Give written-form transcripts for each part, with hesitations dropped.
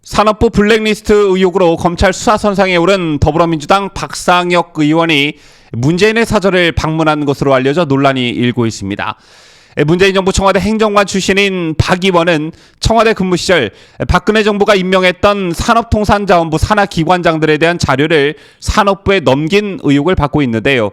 산업부 블랙리스트 의혹으로 검찰 수사선상에 오른 더불어민주당 박상혁 의원이 문재인의 사저를 방문한 것으로 알려져 논란이 일고 있습니다. 문재인 정부 청와대 행정관 출신인 박 의원은 청와대 근무 시절 박근혜 정부가 임명했던 산업통상자원부 산하기관장들에 대한 자료를 산업부에 넘긴 의혹을 받고 있는데요.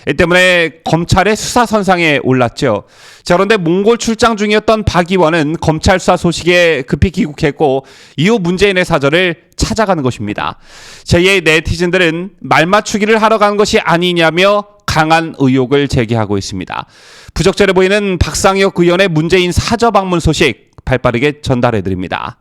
이 때문에 검찰의 수사선상에 올랐죠. 자, 그런데 몽골 출장 중이었던 박 의원은 검찰 수사 소식에 급히 귀국했고 이후 문재인의 사저를 찾아가는 것입니다. 제2의 네티즌들은 말맞추기를 하러 간 것이 아니냐며 강한 의혹을 제기하고 있습니다. 부적절해 보이는 박상혁 의원의 문재인 사저 방문 소식 발빠르게 전달해드립니다.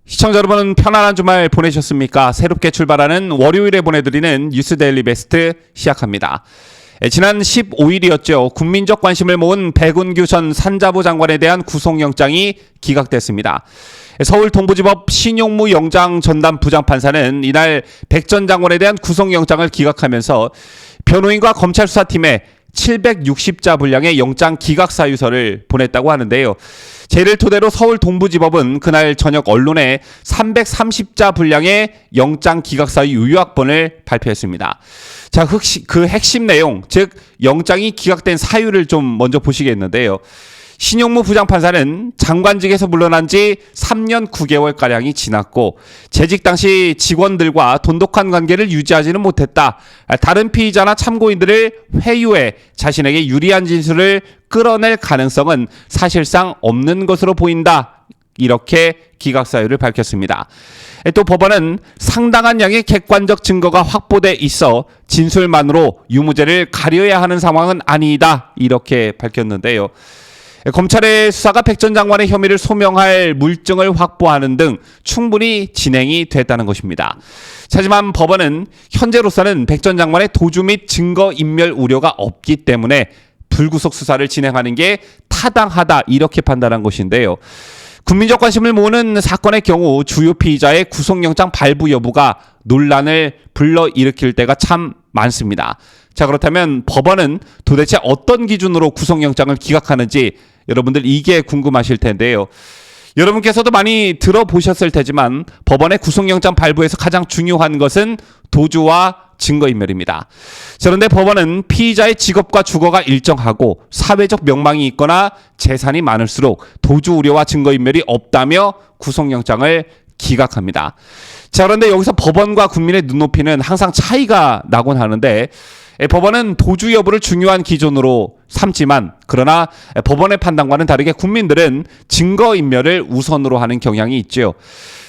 시청자 여러분, 편안한 주말 보내셨습니까? 새롭게 출발하는 월요일에 보내드리는 뉴스데일리 베스트 시작합니다. 지난 15일이었죠. 국민적 관심을 모은 백운규 전 산자부 장관에 대한 구속영장이 기각됐습니다. 서울 동부지법 신용무 영장 전담 부장판사는 이날 백 전 장관에 대한 구속영장을 기각하면서 변호인과 검찰 수사팀에 760자 분량의 영장 기각 사유서를 보냈다고 하는데요. 이를 토대로 서울 동부지법은 그날 저녁 언론에 330자 분량의 영장 기각 사유 요약본을 발표했습니다. 자, 그 핵심 내용, 즉 영장이 기각된 사유를 좀 먼저 보시겠는데요. 신용무 부장판사는 장관직에서 물러난 지 3년 9개월가량이 지났고 재직 당시 직원들과 돈독한 관계를 유지하지는 못했다. 다른 피의자나 참고인들을 회유해 자신에게 유리한 진술을 끌어낼 가능성은 사실상 없는 것으로 보인다. 이렇게 기각 사유를 밝혔습니다. 또 법원은 상당한 양의 객관적 증거가 확보돼 있어 진술만으로 유무죄를 가려야 하는 상황은 아니다. 이렇게 밝혔는데요. 검찰의 수사가 백 전 장관의 혐의를 소명할 물증을 확보하는 등 충분히 진행이 됐다는 것입니다. 하지만 법원은 현재로서는 백 전 장관의 도주 및 증거인멸 우려가 없기 때문에 불구속 수사를 진행하는 게 타당하다 이렇게 판단한 것인데요. 국민적 관심을 모으는 사건의 경우 주요 피의자의 구속영장 발부 여부가 논란을 불러일으킬 때가 참 많습니다. 자, 그렇다면 법원은 도대체 어떤 기준으로 구속영장을 기각하는지 여러분들 이게 궁금하실 텐데요. 여러분께서도 많이 들어보셨을 테지만 법원의 구속영장 발부에서 가장 중요한 것은 도주와 증거인멸입니다. 그런데 법원은 피의자의 직업과 주거가 일정하고 사회적 명망이 있거나 재산이 많을수록 도주 우려와 증거인멸이 없다며 구속영장을 기각합니다. 자, 그런데 여기서 법원과 국민의 눈높이는 항상 차이가 나곤 하는데 법원은 도주 여부를 중요한 기준으로 삼지만 그러나 법원의 판단과는 다르게 국민들은 증거인멸을 우선으로 하는 경향이 있죠.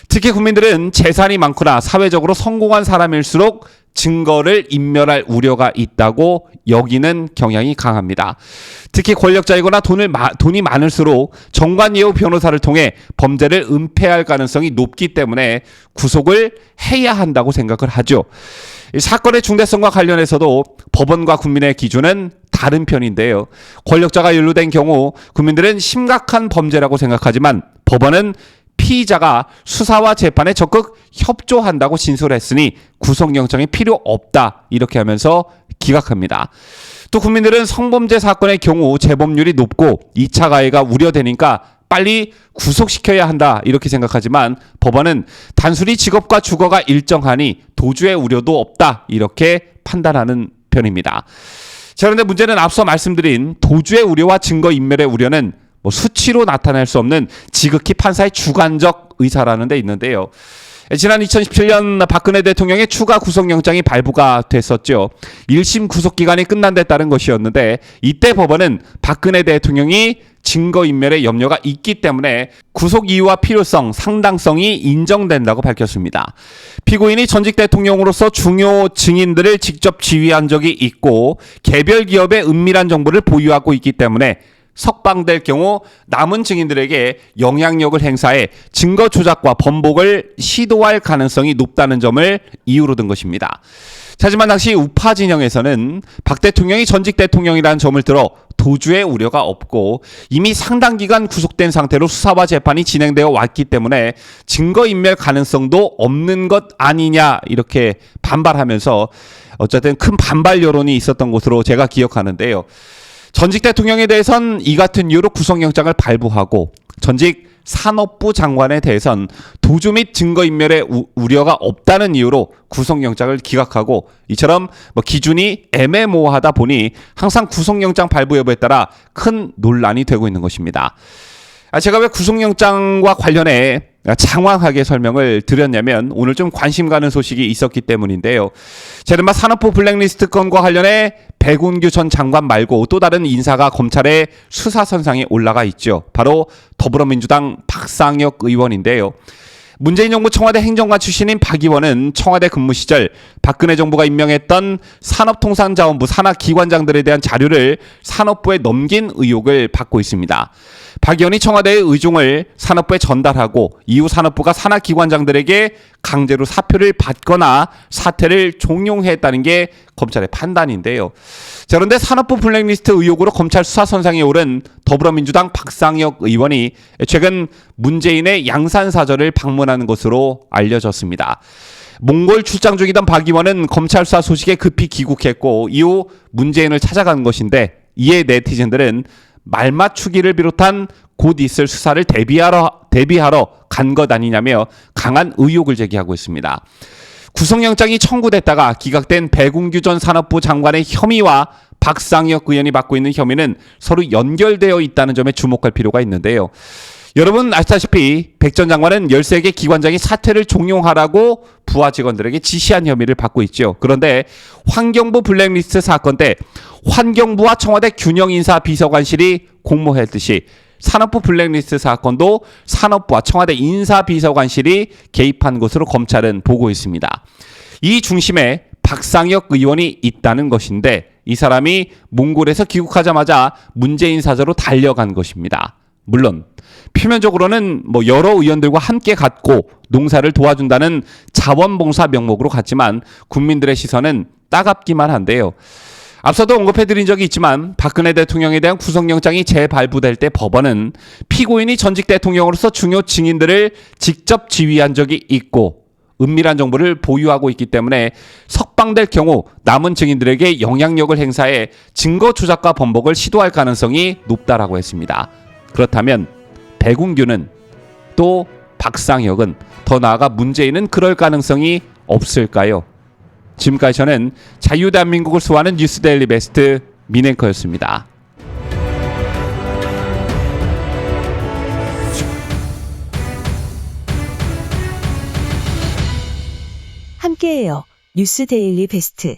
특히 국민들은 재산이 많거나 사회적으로 성공한 사람일수록 증거를 인멸할 우려가 있다고 여기는 경향이 강합니다. 특히 권력자이거나 돈이 많을수록 정관예우 변호사를 통해 범죄를 은폐할 가능성이 높기 때문에 구속을 해야 한다고 생각을 하죠. 사건의 중대성과 관련해서도 법원과 국민의 기준은 다른 편인데요. 권력자가 연루된 경우 국민들은 심각한 범죄라고 생각하지만 법원은 피의자가 수사와 재판에 적극 협조한다고 진술했으니 구속영장이 필요 없다 이렇게 하면서 기각합니다. 또 국민들은 성범죄 사건의 경우 재범률이 높고 2차 가해가 우려되니까 빨리 구속시켜야 한다 이렇게 생각하지만 법원은 단순히 직업과 주거가 일정하니 도주의 우려도 없다 이렇게 판단하는 편입니다. 자, 그런데 문제는 앞서 말씀드린 도주의 우려와 증거인멸의 우려는 수치로 나타낼 수 없는 지극히 판사의 주관적 의사라는 데 있는데요. 지난 2017년 박근혜 대통령의 추가 구속영장이 발부가 됐었죠. 1심 구속기간이 끝난 데 따른 것이었는데 이때 법원은 박근혜 대통령이 증거인멸의 염려가 있기 때문에 구속 이유와 필요성, 상당성이 인정된다고 밝혔습니다. 피고인이 전직 대통령으로서 중요 증인들을 직접 지휘한 적이 있고 개별 기업의 은밀한 정보를 보유하고 있기 때문에 석방될 경우 남은 증인들에게 영향력을 행사해 증거 조작과 번복을 시도할 가능성이 높다는 점을 이유로 든 것입니다. 하지만 당시 우파 진영에서는 박 대통령이 전직 대통령이라는 점을 들어 도주의 우려가 없고 이미 상당 기간 구속된 상태로 수사와 재판이 진행되어 왔기 때문에 증거인멸 가능성도 없는 것 아니냐 이렇게 반발하면서 어쨌든 큰 반발 여론이 있었던 것으로 제가 기억하는데요. 전직 대통령에 대해선 이 같은 이유로 구속영장을 발부하고 전직 산업부 장관에 대해선 도주 및 증거인멸의 우려가 없다는 이유로 구속영장을 기각하고 이처럼 기준이 애매모호하다 보니 항상 구속영장 발부 여부에 따라 큰 논란이 되고 있는 것입니다. 제가 왜 구속영장과 관련해 장황하게 설명을 드렸냐면 오늘 좀 관심 가는 소식이 있었기 때문인데요. 제른바 산업부 블랙리스트 건과 관련해 백운규 전 장관 말고 또 다른 인사가 검찰의 수사선상에 올라가 있죠. 바로 더불어민주당 박상혁 의원인데요. 문재인 정부 청와대 행정관 출신인 박 의원은 청와대 근무 시절 박근혜 정부가 임명했던 산업통상자원부 산하 기관장들에 대한 자료를 산업부에 넘긴 의혹을 받고 있습니다. 박 의원이 청와대의 의중을 산업부에 전달하고 이후 산업부가 산하 기관장들에게 강제로 사표를 받거나 사퇴를 종용했다는 게 검찰의 판단인데요. 자, 그런데 산업부 블랙리스트 의혹으로 검찰 수사선상에 오른 더불어민주당 박상혁 의원이 최근 문재인의 양산사저를 방문하는 것으로 알려졌습니다. 몽골 출장 중이던 박 의원은 검찰 수사 소식에 급히 귀국했고 이후 문재인을 찾아간 것인데 이에 네티즌들은 말맞추기를 비롯한 곧 있을 수사를 대비하러 간 것 아니냐며 강한 의혹을 제기하고 있습니다. 구속영장이 청구됐다가 기각된 백운규 전 산업부 장관의 혐의와 박상혁 의원이 받고 있는 혐의는 서로 연결되어 있다는 점에 주목할 필요가 있는데요. 여러분 아시다시피 백 전 장관은 13개 기관장이 사퇴를 종용하라고 부하 직원들에게 지시한 혐의를 받고 있죠. 그런데 환경부 블랙리스트 사건 때 환경부와 청와대 균형인사 비서관실이 공모했듯이 산업부 블랙리스트 사건도 산업부와 청와대 인사비서관실이 개입한 것으로 검찰은 보고 있습니다. 이 중심에 박상혁 의원이 있다는 것인데 이 사람이 몽골에서 귀국하자마자 문재인 사저로 달려간 것입니다. 물론 표면적으로는 여러 의원들과 함께 갔고 농사를 도와준다는 자원봉사 명목으로 갔지만 국민들의 시선은 따갑기만 한데요. 앞서도 언급해드린 적이 있지만 박근혜 대통령에 대한 구속영장이 재발부될 때 법원은 피고인이 전직 대통령으로서 중요 증인들을 직접 지휘한 적이 있고 은밀한 정보를 보유하고 있기 때문에 석방될 경우 남은 증인들에게 영향력을 행사해 증거 조작과 번복을 시도할 가능성이 높다라고 했습니다. 그렇다면 백운규는 또 박상혁은 더 나아가 문재인은 그럴 가능성이 없을까요? 지금까지 저는 자유대한민국을 수호하는 뉴스데일리 베스트 민앵커였습니다. 함께해요. 뉴스데일리 베스트.